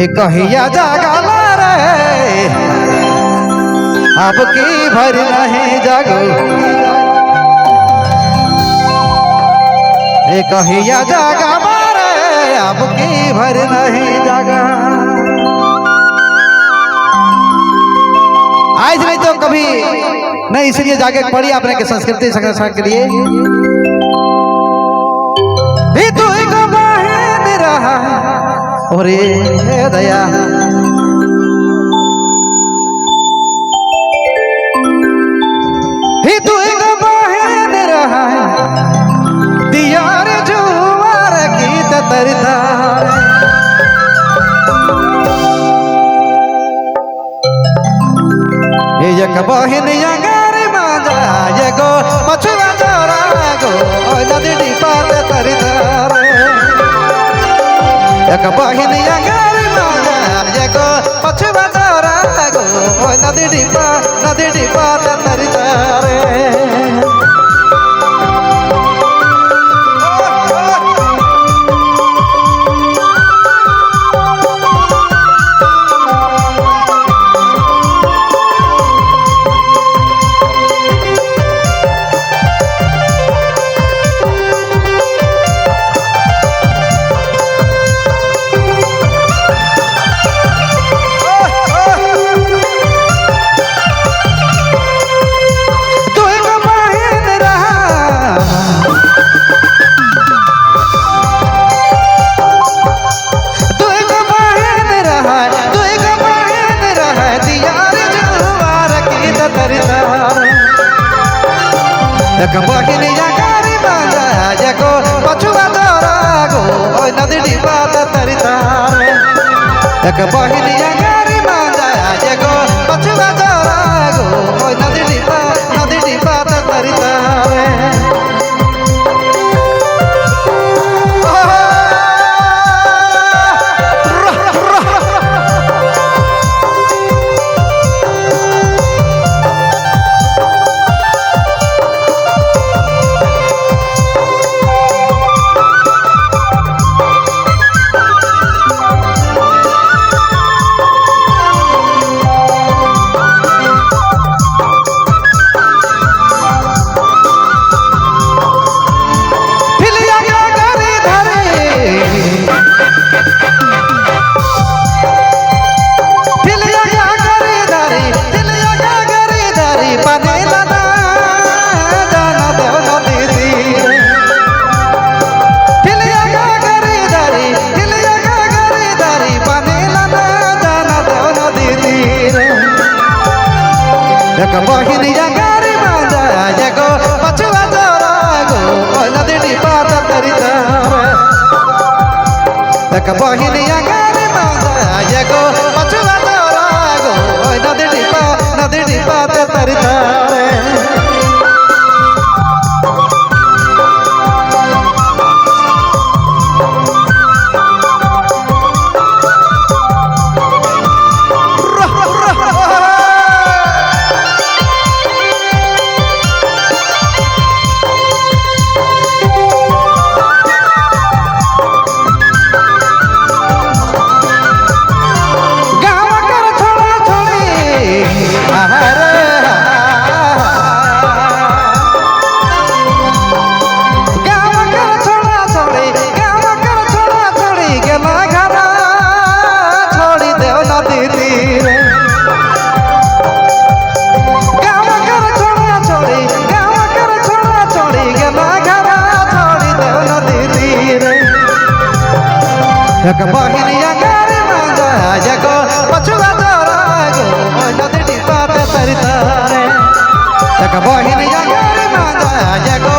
ए कहिया जागला रे अब की भर नहीं जागो कहिया जागा रे अब की भर नहीं जागा। आज नहीं तो कभी नहीं, इसलिए जाके पड़ी आपने के संस्कृति संरक्षण के लिए भी तू एक बहन रहा और दया ही तू एक बहन रहा दियार जुआर की तरता एक बहन अंगार माजा एगो मछुआ चोरा गो नदी पात तरता एक बहन अंगार माजा एगो मछुआ चोरा गो नदी पात तरता एक बहन अंगार माजा एगो मछुआ चोरा गो नदी पात तरता एक बहन अंगार माजा एगो मछुआ चोरा गो नदी पात तरता एक बहन अंगार माजा एगो मछुआ चोरा गो नदी पात तरता एक बहन अंगार माजा एगो मछुआ चोरा गो नदी पात तरता एक बहन अंगार माजा एगो मछुआ चोरा गो नदी पात तरता एक बहन अंगार माजा एगो